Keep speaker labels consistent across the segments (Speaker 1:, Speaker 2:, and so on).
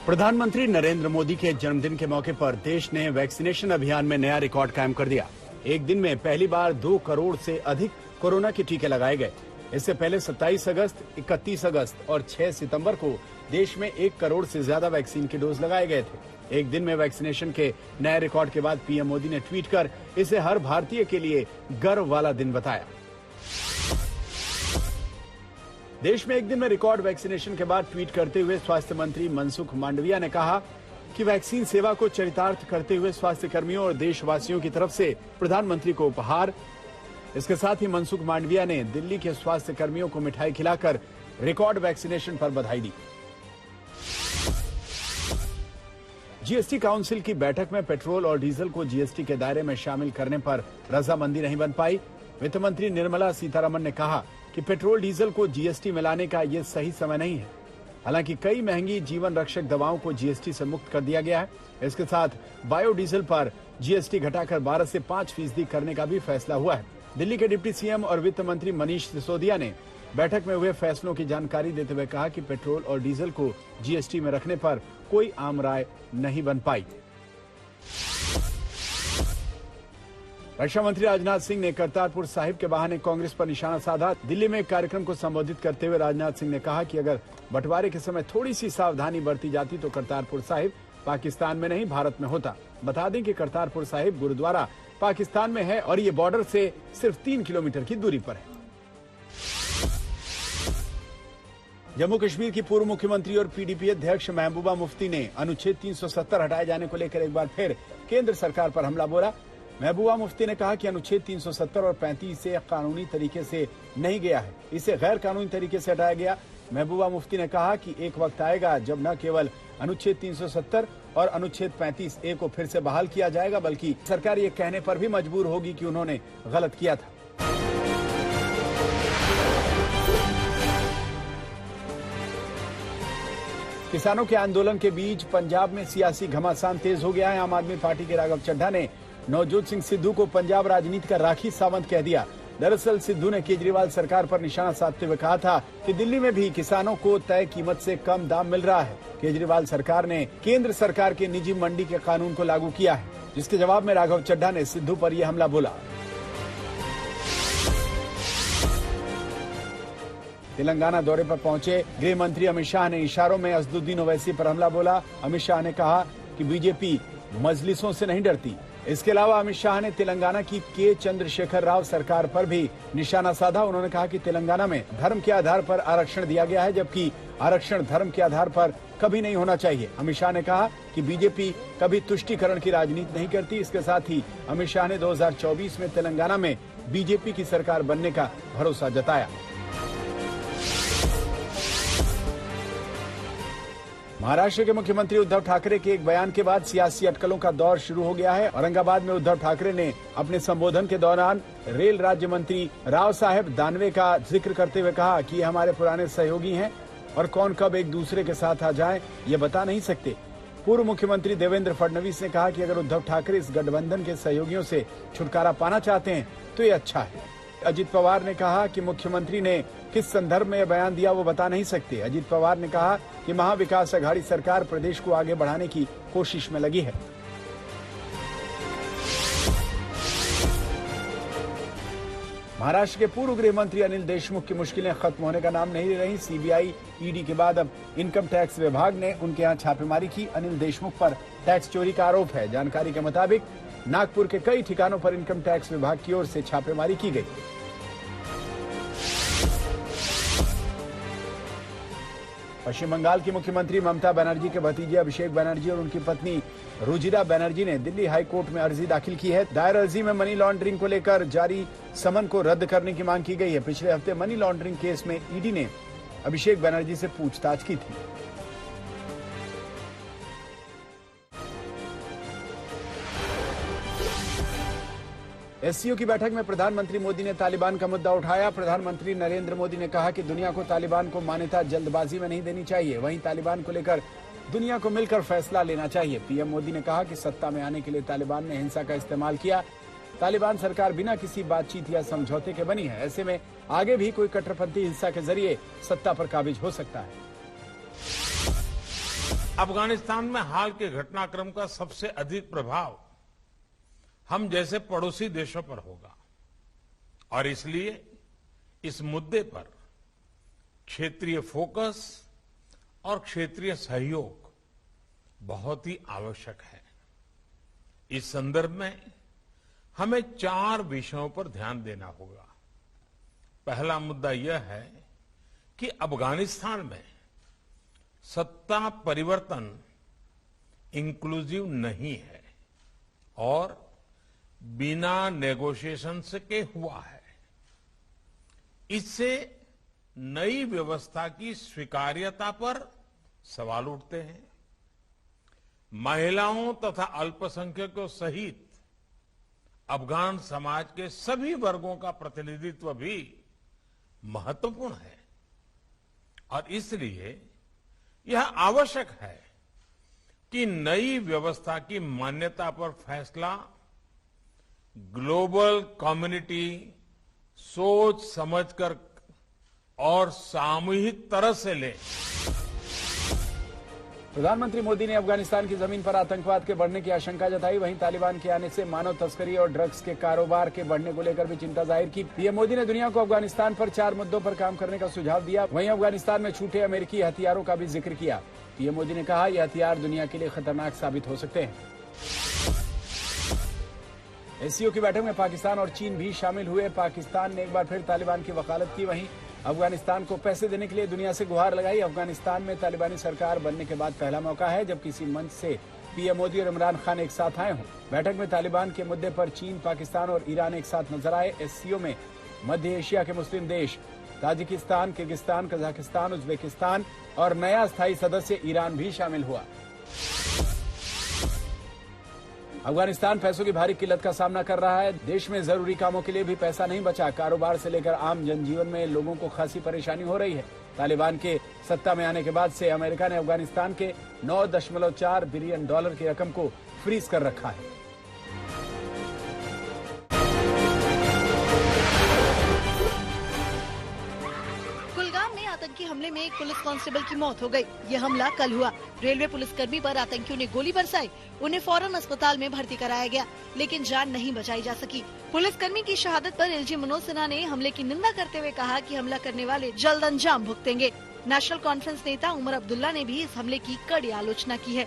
Speaker 1: प्रधानमंत्री नरेंद्र मोदी के जन्मदिन के मौके पर देश ने वैक्सीनेशन अभियान में नया रिकॉर्ड कायम कर दिया। एक दिन में पहली बार 2 करोड़ से अधिक कोरोना के टीके लगाए गए। इससे पहले 27 अगस्त, 31 अगस्त और 6 सितंबर को देश में 1 करोड़ से ज्यादा वैक्सीन के डोज लगाए गए थे। एक दिन में वैक्सीनेशन के नए रिकॉर्ड के बाद पीएम मोदी ने ट्वीट कर इसे हर भारतीय के लिए गर्व वाला दिन बताया। देश में एक दिन में रिकॉर्ड वैक्सीनेशन के बाद ट्वीट करते हुए स्वास्थ्य मंत्री मनसुख मांडविया ने कहा कि वैक्सीन सेवा को चरितार्थ करते हुए स्वास्थ्य कर्मियों और देशवासियों की तरफ से प्रधानमंत्री को उपहार। इसके साथ ही मनसुख मांडविया ने दिल्ली के स्वास्थ्य कर्मियों को मिठाई खिलाकर रिकॉर्ड वैक्सीनेशन पर बधाई दी। जीएसटी काउंसिल की बैठक में पेट्रोल और डीजल को जीएसटी के दायरे में शामिल करने पर रजामंदी नहीं बन पाई। वित्त मंत्री निर्मला सीतारमण ने कहा कि पेट्रोल डीजल को जीएसटी में लाने का ये सही समय नहीं है। हालांकि कई महंगी जीवन रक्षक दवाओं को जीएसटी से मुक्त कर दिया गया है। इसके साथ बायोडीजल पर जीएसटी घटाकर 12 से 5% करने का भी फैसला हुआ है। दिल्ली के डिप्टी सीएम और वित्त मंत्री मनीष सिसोदिया ने बैठक में हुए फैसलों की जानकारी देते हुए कहा कि पेट्रोल और डीजल को जीएसटी में रखने पर कोई आम राय नहीं बन पाई। रक्षा मंत्री राजनाथ सिंह ने करतारपुर साहिब के बहाने कांग्रेस पर निशाना साधा। दिल्ली में एक कार्यक्रम को संबोधित करते हुए राजनाथ सिंह ने कहा कि अगर बंटवारे के समय थोड़ी सी सावधानी बरती जाती तो करतारपुर साहिब पाकिस्तान में नहीं भारत में होता। बता दें कि करतारपुर साहिब गुरुद्वारा पाकिस्तान में है और ये बॉर्डर से सिर्फ 3 किलोमीटर की दूरी पर है। जम्मू कश्मीर की पूर्व मुख्यमंत्री और पीडीपी अध्यक्ष महबूबा मुफ्ती ने अनुच्छेद 370 हटाए जाने को लेकर एक बार फिर केंद्र सरकार पर हमला बोला। महबूबा मुफ्ती ने कहा कि अनुच्छेद 370 और 35 से कानूनी तरीके से नहीं गया है, इसे गैर कानूनी तरीके से हटाया गया। महबूबा मुफ्ती ने कहा कि एक वक्त आएगा जब न केवल अनुच्छेद 370 और अनुच्छेद 35A को फिर से बहाल किया जाएगा, बल्कि सरकार ये कहने पर भी मजबूर होगी कि उन्होंने गलत किया था। किसानों के आंदोलन के बीच पंजाब में सियासी घमासान तेज हो गया है। आम आदमी पार्टी के राघव चड्ढा ने नवजोत सिंह सिद्धू को पंजाब राजनीति का राखी सावंत कह दिया। दरअसल सिद्धू ने केजरीवाल सरकार पर निशाना साधते हुए कहा था कि दिल्ली में भी किसानों को तय कीमत से कम दाम मिल रहा है। केजरीवाल सरकार ने केंद्र सरकार के निजी मंडी के कानून को लागू किया है, जिसके जवाब में राघव चड्ढा ने सिद्धू पर यह हमला बोला। तेलंगाना दौरे पर पहुंचे गृह मंत्री अमित शाह ने इशारों में असदुद्दीन ओवैसी पर हमला बोला। अमित शाह ने कहा कि बीजेपी मजलिसों से नहीं डरती। इसके अलावा अमित शाह ने तेलंगाना की के चंद्रशेखर राव सरकार पर भी निशाना साधा। उन्होंने कहा कि तेलंगाना में धर्म के आधार पर आरक्षण दिया गया है, जबकि आरक्षण धर्म के आधार पर कभी नहीं होना चाहिए। अमित शाह ने कहा कि बीजेपी कभी तुष्टीकरण की राजनीति नहीं करती। इसके साथ ही अमित शाह ने 2024 में तेलंगाना में बीजेपी की सरकार बनने का भरोसा जताया। महाराष्ट्र के मुख्यमंत्री उद्धव ठाकरे के एक बयान के बाद सियासी अटकलों का दौर शुरू हो गया है। औरंगाबाद में उद्धव ठाकरे ने अपने संबोधन के दौरान रेल राज्य मंत्री राव साहेब दानवे का जिक्र करते हुए कहा कि ये हमारे पुराने सहयोगी हैं और कौन कब एक दूसरे के साथ आ जाए ये बता नहीं सकते। पूर्व मुख्यमंत्री देवेंद्र फडणवीस ने कहा कि अगर उद्धव ठाकरे इस गठबंधन के सहयोगियों से छुटकारा पाना चाहते हैं तो ये अच्छा है। अजित पवार ने कहा कि मुख्यमंत्री ने किस संदर्भ में यह बयान दिया वो बता नहीं सकते। अजित पवार ने कहा कि महाविकास अघाड़ी सरकार प्रदेश को आगे बढ़ाने की कोशिश में लगी है। महाराष्ट्र के पूर्व गृह मंत्री अनिल देशमुख की मुश्किलें खत्म होने का नाम नहीं ले रही। सीबीआई, ईडी के बाद अब इनकम टैक्स विभाग ने उनके यहाँ छापेमारी की। अनिल देशमुख पर टैक्स चोरी का आरोप है। जानकारी के मुताबिक नागपुर के कई ठिकानों पर इनकम टैक्स विभाग की ओर से छापेमारी की गई। पश्चिम बंगाल की मुख्यमंत्री ममता बनर्जी के भतीजे अभिषेक बनर्जी और उनकी पत्नी रुजिरा बनर्जी ने दिल्ली हाई कोर्ट में अर्जी दाखिल की है। दायर अर्जी में मनी लॉन्ड्रिंग को लेकर जारी समन को रद्द करने की मांग की गई है। पिछले हफ्ते मनी लॉन्ड्रिंग केस में ईडी ने अभिषेक बनर्जी से पूछताछ की थी। एससीओ की बैठक में प्रधानमंत्री मोदी ने तालिबान का मुद्दा उठाया। प्रधानमंत्री नरेंद्र मोदी ने कहा कि दुनिया को तालिबान को मान्यता जल्दबाजी में नहीं देनी चाहिए। वहीं तालिबान को लेकर दुनिया को मिलकर फैसला लेना चाहिए। पीएम मोदी ने कहा कि सत्ता में आने के लिए तालिबान ने हिंसा का इस्तेमाल किया। तालिबान सरकार बिना किसी बातचीत या समझौते के बनी है। ऐसे में आगे भी कोई कट्टरपंथी हिंसा के जरिए सत्ता पर काबिज हो सकता है।
Speaker 2: अफगानिस्तान में हाल के घटनाक्रम का सबसे अधिक प्रभाव हम जैसे पड़ोसी देशों पर होगा और इसलिए इस मुद्दे पर क्षेत्रीय फोकस और क्षेत्रीय सहयोग बहुत ही आवश्यक है। इस संदर्भ में हमें 4 विषयों पर ध्यान देना होगा। पहला मुद्दा यह है कि अफगानिस्तान में सत्ता परिवर्तन इंक्लूसिव नहीं है और बिना नेगोशिएशन के हुआ है। इससे नई व्यवस्था की स्वीकार्यता पर सवाल उठते हैं। महिलाओं तथा अल्पसंख्यकों सहित अफगान समाज के सभी वर्गों का प्रतिनिधित्व भी महत्वपूर्ण है और इसलिए यह आवश्यक है कि नई व्यवस्था की मान्यता पर फैसला ग्लोबल कम्युनिटी सोच समझकर और सामूहिक तरह से ले।
Speaker 1: प्रधानमंत्री मोदी ने अफगानिस्तान की जमीन पर आतंकवाद के बढ़ने की आशंका जताई। वहीं तालिबान के आने से मानव तस्करी और ड्रग्स के कारोबार के बढ़ने को लेकर भी चिंता जाहिर की। पीएम मोदी ने दुनिया को अफगानिस्तान पर 4 मुद्दों पर काम करने का सुझाव दिया। वहीं अफगानिस्तान में छूटे अमेरिकी हथियारों का भी जिक्र किया। पीएम मोदी ने कहा, यह हथियार दुनिया के लिए खतरनाक साबित हो सकते हैं। एससीओ की बैठक में पाकिस्तान और चीन भी शामिल हुए। पाकिस्तान ने एक बार फिर तालिबान की वकालत की। वहीं अफगानिस्तान को पैसे देने के लिए दुनिया से गुहार लगाई। अफगानिस्तान में तालिबानी सरकार बनने के बाद पहला मौका है जब किसी मंच से पीएम मोदी और इमरान खान एक साथ आए हों। बैठक में तालिबान के मुद्दे पर चीन, पाकिस्तान और ईरान एक साथ नजर आए। एससीओ में मध्य एशिया के मुस्लिम देश ताजिकिस्तान, किर्गिस्तान, कजाकिस्तान, उज्बेकिस्तान और नया स्थायी सदस्य ईरान भी शामिल हुआ। अफगानिस्तान पैसों की भारी किल्लत का सामना कर रहा है। देश में जरूरी कामों के लिए भी पैसा नहीं बचा। कारोबार से लेकर आम जनजीवन में लोगों को खासी परेशानी हो रही है। तालिबान के सत्ता में आने के बाद से अमेरिका ने अफगानिस्तान के $9.4 बिलियन की रकम को फ्रीज कर रखा है।
Speaker 3: आतंकी हमले में एक पुलिस कांस्टेबल की मौत हो गई। यह हमला कल हुआ। रेलवे पुलिसकर्मी पर आतंकियों ने गोली बरसाई। उन्हें फौरन अस्पताल में भर्ती कराया गया, लेकिन जान नहीं बचाई जा सकी। पुलिसकर्मी की शहादत पर एलजी मनोज सिन्हा ने हमले की निंदा करते हुए कहा कि हमला करने वाले जल्द अंजाम भुगतेंगे। नेशनल कॉन्फ्रेंस नेता उमर अब्दुल्ला ने भी इस हमले की कड़ी आलोचना की है।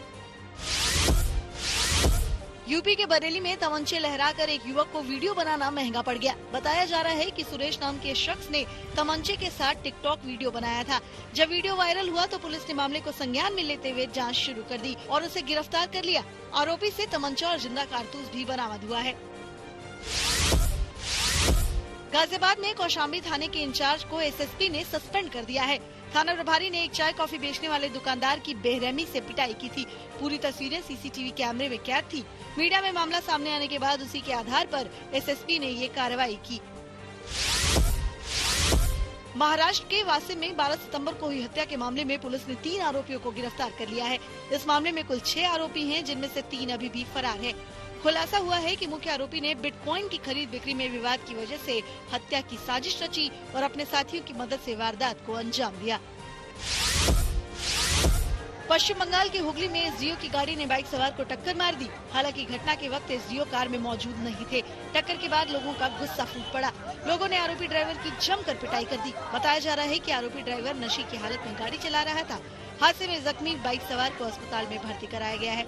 Speaker 3: यूपी के बरेली में तमंचे लहराकर एक युवक को वीडियो बनाना महंगा पड़ गया। बताया जा रहा है कि सुरेश नाम के शख्स ने तमंचे के साथ टिकटॉक वीडियो बनाया था। जब वीडियो वायरल हुआ तो पुलिस ने मामले को संज्ञान में लेते हुए जांच शुरू कर दी और उसे गिरफ्तार कर लिया। आरोपी से तमंचा और जिंदा कारतूस भी बरामद हुआ है। गाजियाबाद में कौशाम्बी थाने के इंचार्ज को एसएसपी ने सस्पेंड कर दिया है। थाना प्रभारी ने एक चाय कॉफी बेचने वाले दुकानदार की बेरहमी से पिटाई की थी। पूरी तस्वीरें सीसीटीवी कैमरे में कैद थी। मीडिया में मामला सामने आने के बाद उसी के आधार पर एसएसपी ने ये कार्रवाई की। महाराष्ट्र के वासिम में 12 सितंबर को हुई हत्या के मामले में पुलिस ने 3 आरोपियों को गिरफ्तार कर लिया है। इस मामले में कुल 6 आरोपी हैं, जिनमें से 3 अभी भी फरार हैं। खुलासा हुआ है कि मुख्य आरोपी ने बिटकॉइन की खरीद बिक्री में विवाद की वजह से हत्या की साजिश रची और अपने साथियों की मदद से वारदात को अंजाम दिया। पश्चिम बंगाल के हुगली में एसडीओ की गाड़ी ने बाइक सवार को टक्कर मार दी। हालांकि घटना के वक्त एसडीओ कार में मौजूद नहीं थे। टक्कर के बाद लोगों का गुस्सा फूट पड़ा। लोगों ने आरोपी ड्राइवर की जमकर पिटाई कर दी। बताया जा रहा है कि आरोपी ड्राइवर नशे की हालत में गाड़ी चला रहा था। हादसे में जख्मी बाइक सवार को अस्पताल में भर्ती कराया गया है।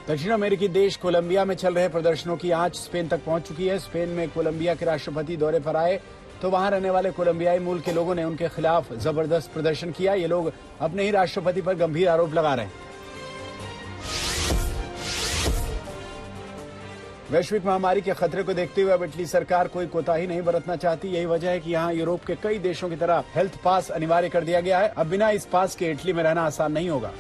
Speaker 1: दक्षिण अमेरिकी देश कोलंबिया में चल रहे प्रदर्शनों की आंच स्पेन तक पहुंच चुकी है। स्पेन में कोलंबिया के राष्ट्रपति दौरे पर आए तो वहां रहने वाले कोलंबियाई मूल के लोगों ने उनके खिलाफ जबरदस्त प्रदर्शन किया। ये लोग अपने ही राष्ट्रपति पर गंभीर आरोप लगा रहे हैं। वैश्विक महामारी के खतरे को देखते हुए अब इटली सरकार कोई कोताही नहीं बरतना चाहती। यही वजह है कि यहाँ यूरोप के कई देशों की तरह हेल्थ पास अनिवार्य कर दिया गया है। अब बिना इस पास के इटली में रहना आसान नहीं होगा।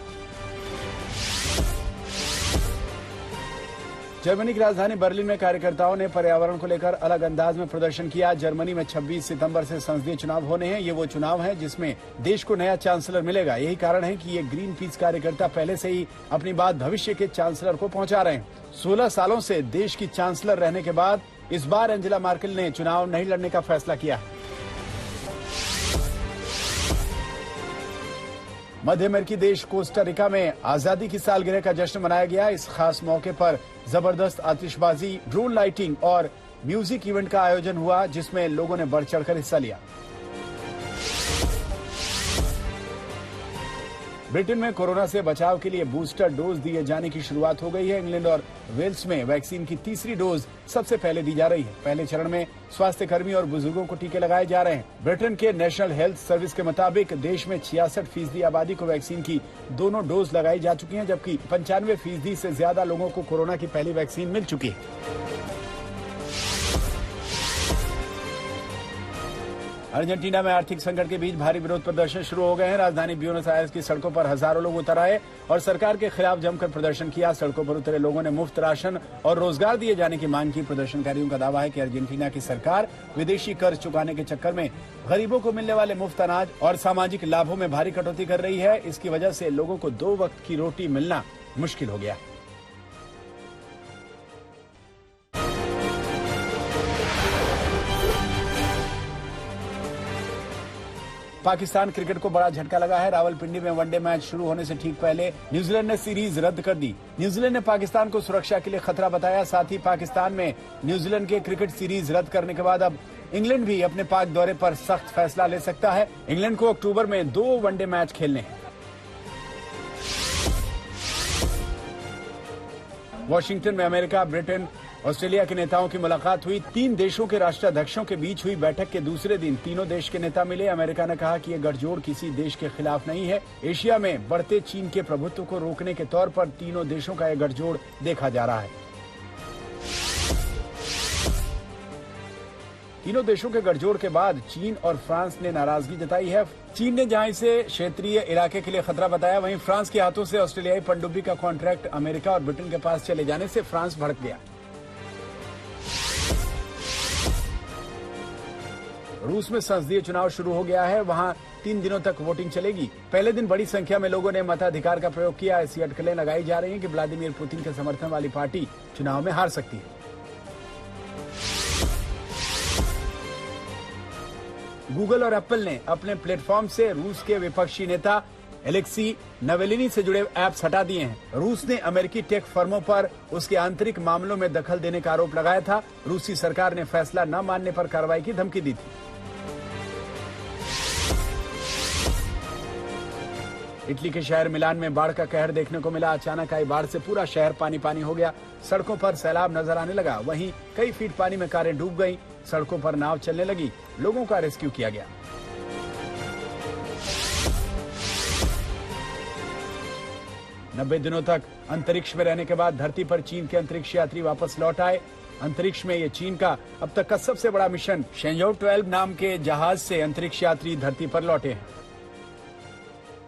Speaker 1: जर्मनी की राजधानी बर्लिन में कार्यकर्ताओं ने पर्यावरण को लेकर अलग अंदाज में प्रदर्शन किया। जर्मनी में 26 सितंबर से संसदीय चुनाव होने हैं। ये वो चुनाव है जिसमें देश को नया चांसलर मिलेगा। यही कारण है कि ये ग्रीन पीस कार्यकर्ता पहले से ही अपनी बात भविष्य के चांसलर को पहुंचा रहे हैं। 16 सालों से देश की चांसलर रहने के बाद इस बार एंजेला मर्केल ने चुनाव नहीं लड़ने का फैसला किया है। मध्य अमेरिकी देश कोस्टा रिका में आजादी की सालगिरह का जश्न मनाया गया। इस खास मौके पर जबरदस्त आतिशबाजी, ड्रोन लाइटिंग और म्यूजिक इवेंट का आयोजन हुआ, जिसमें लोगों ने बढ़ चढ़कर हिस्सा लिया। ब्रिटेन में कोरोना से बचाव के लिए बूस्टर डोज दिए जाने की शुरुआत हो गई है। इंग्लैंड और वेल्स में वैक्सीन की तीसरी डोज सबसे पहले दी जा रही है। पहले चरण में स्वास्थ्य कर्मी और बुजुर्गों को टीके लगाए जा रहे हैं। ब्रिटेन के नेशनल हेल्थ सर्विस के मुताबिक देश में 66% आबादी को वैक्सीन की दोनों डोज लगाई जा चुकी हैं, जबकि 95% से ज्यादा लोगों को कोरोना की पहली वैक्सीन मिल चुकी है। अर्जेंटीना में आर्थिक संकट के बीच भारी विरोध प्रदर्शन शुरू हो गए हैं। राजधानी ब्यूनस आयर्स की सड़कों पर हजारों लोग उतर आए और सरकार के खिलाफ जमकर प्रदर्शन किया। सड़कों पर उतरे लोगों ने मुफ्त राशन और रोजगार दिए जाने की मांग की। प्रदर्शनकारियों का दावा है कि अर्जेंटीना की सरकार विदेशी कर्ज चुकाने के चक्कर में गरीबों को मिलने वाले मुफ्त अनाज और सामाजिक लाभों में भारी कटौती कर रही है। इसकी वजह से लोगों को 2 वक्त की रोटी मिलना मुश्किल हो गया। पाकिस्तान क्रिकेट को बड़ा झटका लगा है। रावलपिंडी में वनडे मैच शुरू होने से ठीक पहले न्यूजीलैंड ने सीरीज रद्द कर दी। न्यूजीलैंड ने पाकिस्तान को सुरक्षा के लिए खतरा बताया। साथ ही पाकिस्तान में न्यूजीलैंड के क्रिकेट सीरीज रद्द करने के बाद अब इंग्लैंड भी अपने पाक दौरे पर सख्त फैसला ले सकता है। इंग्लैंड को अक्टूबर में 2 वनडे मैच खेलने हैं। वॉशिंगटन में अमेरिका, ब्रिटेन, ऑस्ट्रेलिया के नेताओं की मुलाकात हुई। 3 देशों के राष्ट्राध्यक्षों के बीच हुई बैठक के दूसरे दिन तीनों देश के नेता मिले। अमेरिका ने कहा कि यह गठजोड़ किसी देश के खिलाफ नहीं है। एशिया में बढ़ते चीन के प्रभुत्व को रोकने के तौर पर तीनों देशों का यह गठजोड़ देखा जा रहा है। तीनों देशों के गठजोड़ के बाद चीन और फ्रांस ने नाराजगी जताई है। चीन ने जहां इसे क्षेत्रीय इलाके के लिए खतरा बताया, वहीं फ्रांस के हाथों से ऑस्ट्रेलियाई पनडुब्बी का कॉन्ट्रैक्ट अमेरिका और ब्रिटेन के पास चले जाने से फ्रांस भड़क गया। रूस में संसदीय चुनाव शुरू हो गया है। वहां 3 दिनों तक वोटिंग चलेगी। पहले दिन बड़ी संख्या में लोगों ने मताधिकार का प्रयोग किया। ऐसी अटकलें लगाई जा रही हैं कि व्लादिमीर पुतिन के समर्थन वाली पार्टी चुनाव में हार सकती है। गूगल और एप्पल ने अपने प्लेटफॉर्म से रूस के विपक्षी नेता एलेक्सी नवेलिनी से जुड़े ऐप्स हटा दिए हैं। रूस ने अमेरिकी टेक फर्मों पर उसके आंतरिक मामलों में दखल देने का आरोप लगाया था। रूसी सरकार ने फैसला न मानने पर कार्रवाई की धमकी दी थी। इटली के शहर मिलान में बाढ़ का कहर देखने को मिला। अचानक आई बाढ़ से पूरा शहर पानी पानी हो गया। सड़कों पर सैलाब नजर आने लगा। वहीं कई फीट पानी में कारें डूब गईं। सड़कों पर नाव चलने लगी। लोगों का रेस्क्यू किया गया। नब्बे दिनों तक अंतरिक्ष में रहने के बाद धरती पर चीन के अंतरिक्ष यात्री वापस लौट आए। अंतरिक्ष में ये चीन का अब तक का सबसे बड़ा मिशन शेंझोउ 12 नाम के जहाज से अंतरिक्ष यात्री धरती पर लौटे हैं।